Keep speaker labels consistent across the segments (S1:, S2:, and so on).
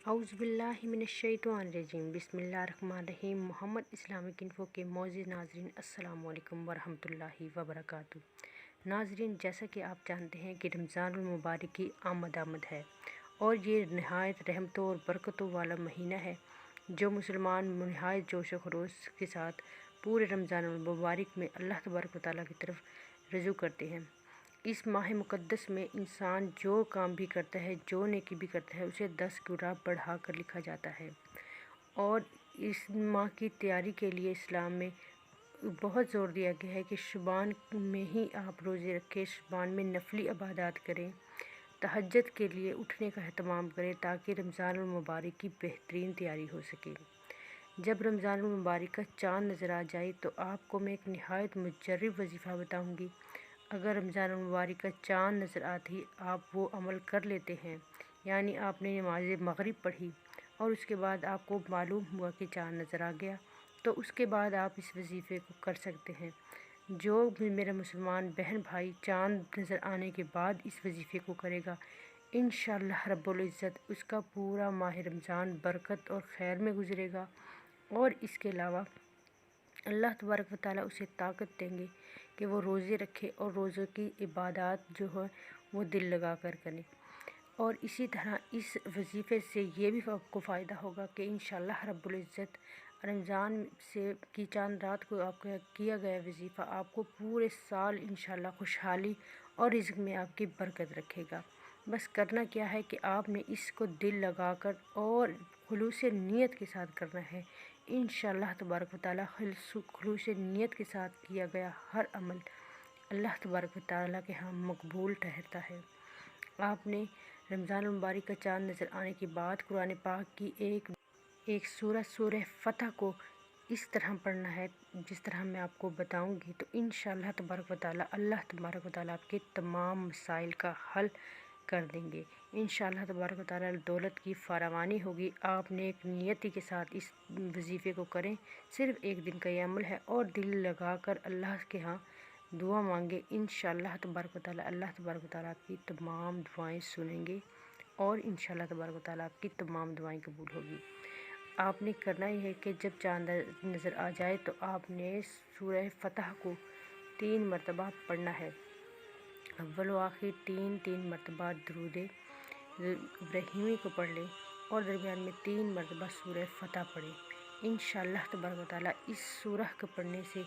S1: اعوذ باللہ من الشیطان الرجیم بسم اللہ الرحمن الرحیم۔ محمد اسلامک انفو کے معزز ناظرین، السلام علیکم ورحمۃ اللہ وبرکاتہ۔ ناظرین، جیسا کہ آپ جانتے ہیں کہ رمضان المبارک کی آمد ہے اور یہ نہایت رحمتوں اور برکتوں والا مہینہ ہے جو مسلمان نہایت جوش و خروش کے ساتھ پورے رمضان المبارک میں اللہ تبارک و تعالیٰ کی طرف رجوع کرتے ہیں۔ اس ماہ مقدس میں انسان جو کام بھی کرتا ہے، جو نیکی بھی کرتا ہے، اسے 10 گنا بڑھا کر لکھا جاتا ہے۔ اور اس ماہ کی تیاری کے لیے اسلام میں بہت زور دیا گیا ہے کہ شعبان میں ہی آپ روزے رکھیں، شعبان میں نفلی عبادات کریں، تہجد کے لیے اٹھنے کا اہتمام کریں تاکہ رمضان المبارک کی بہترین تیاری ہو سکے۔ جب رمضان المبارک کا چاند نظر آ جائے تو آپ کو میں ایک نہایت مجرب وظیفہ بتاؤں گی۔ اگر رمضان المبارک کا چاند نظر آتے ہی آپ وہ عمل کر لیتے ہیں، یعنی آپ نے نماز مغرب پڑھی اور اس کے بعد آپ کو معلوم ہوا کہ چاند نظر آ گیا، تو اس کے بعد آپ اس وظیفے کو کر سکتے ہیں۔ جو بھی میرا مسلمان بہن بھائی چاند نظر آنے کے بعد اس وظیفے کو کرے گا، انشاءاللہ رب العزت اس کا پورا ماہ رمضان برکت اور خیر میں گزرے گا، اور اس کے علاوہ اللہ تبارک و تعالیٰ اسے طاقت دیں گے کہ وہ روزے رکھے اور روزوں کی عبادات جو ہے وہ دل لگا کر کریں۔ اور اسی طرح اس وظیفے سے یہ بھی آپ کو فائدہ ہوگا کہ انشاءاللہ رب العزت رمضان سے کی چاند رات کو آپ کا کیا گیا وظیفہ آپ کو پورے سال انشاءاللہ خوشحالی اور رزق میں آپ کی برکت رکھے گا۔ بس کرنا کیا ہے کہ آپ نے اس کو دل لگا کر اور خلوص نیت کے ساتھ کرنا ہے۔ انشاءاللہ تبارک و تعالیٰ خلوص نیت کے ساتھ کیا گیا ہر عمل اللہ تبارک و تعالیٰ کے ہاں مقبول ٹھہرتا ہے۔ آپ نے رمضان المبارک کا چاند نظر آنے کے بعد قرآن پاک کی ایک سورہ فتح کو اس طرح پڑھنا ہے جس طرح میں آپ کو بتاؤں گی، تو انشاءاللہ تبارک و تعالیٰ اللہ تبارک و تعالیٰ آپ کے تمام مسائل کا حل کر دیں گے۔ انشاءاللہ تبارک و تعالیٰ دولت کی فراوانی ہوگی۔ آپ نے ایک نیتی کے ساتھ اس وظیفے کو کریں، صرف ایک دن کا یہ عمل ہے، اور دل لگا کر اللہ کے ہاں دعا مانگے۔ انشاءاللہ تبارک و تعالیٰ اللہ تبارک و تعالیٰ آپ کی تمام دعائیں سنیں گے اور انشاءاللہ تبارک و تعالیٰ آپ کی تمام دعائیں قبول ہوگی۔ آپ نے کرنا یہ ہے کہ جب چاند نظر آ جائے تو آپ نے سورہ فتح کو 3 مرتبہ پڑھنا ہے۔ اول و آخر 3 مرتبہ درود ابراہیمی کو پڑھ لیں اور درمیان میں 3 مرتبہ سورہ فتح پڑھیں۔ انشاءاللہ تبارک و تعالیٰ اس سورہ کو پڑھنے سے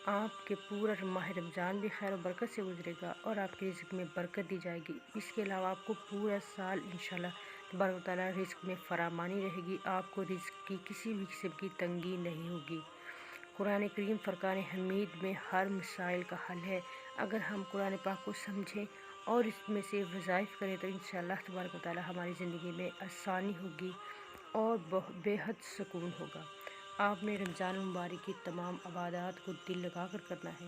S1: آپ کے پورا ماہ رمضان بھی خیر و برکت سے گزرے گا اور آپ کے رزق میں برکت دی جائے گی۔ اس کے علاوہ آپ کو پورا سال انشاءاللہ تبارک و تعالیٰ رزق میں فراوانی رہے گی، آپ کو رزق کی کسی بھی قسم کی تنگی نہیں ہوگی۔ قرآن کریم فرقان حمید میں ہر مسائل کا حل ہے۔ اگر ہم قرآن پاک کو سمجھیں اور اس میں سے وظائف کریں تو انشاءاللہ تبارک و تعالیٰ ہماری زندگی میں آسانی ہوگی اور بے حد سکون ہوگا۔ آپ نے رمضان المبارک کی تمام عبادات کو دل لگا کر کرنا ہے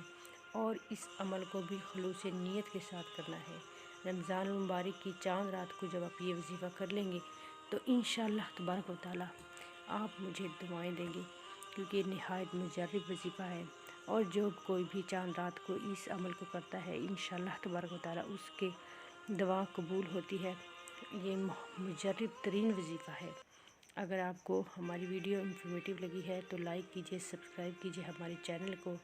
S1: اور اس عمل کو بھی خلوص نیت کے ساتھ کرنا ہے۔ رمضان المبارک کی چاند رات کو جب آپ یہ وظیفہ کر لیں گے تو انشاءاللہ تبارک و تعالیٰ آپ مجھے دعائیں دیں گے، کیونکہ یہ نہایت مجرب وظیفہ ہے، اور جو کوئی بھی چاند رات کو اس عمل کو کرتا ہے انشاءاللہ تبارک و تعالیٰ اس کے دعا قبول ہوتی ہے۔ یہ مجرب ترین وظیفہ ہے۔ اگر آپ کو ہماری ویڈیو انفارمیٹیو لگی ہے تو لائک کیجیے، سبسکرائب کیجیے ہمارے چینل کو۔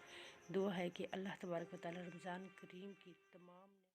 S1: دعا ہے کہ اللہ تبارک و تعالیٰ رمضان کریم کی تمام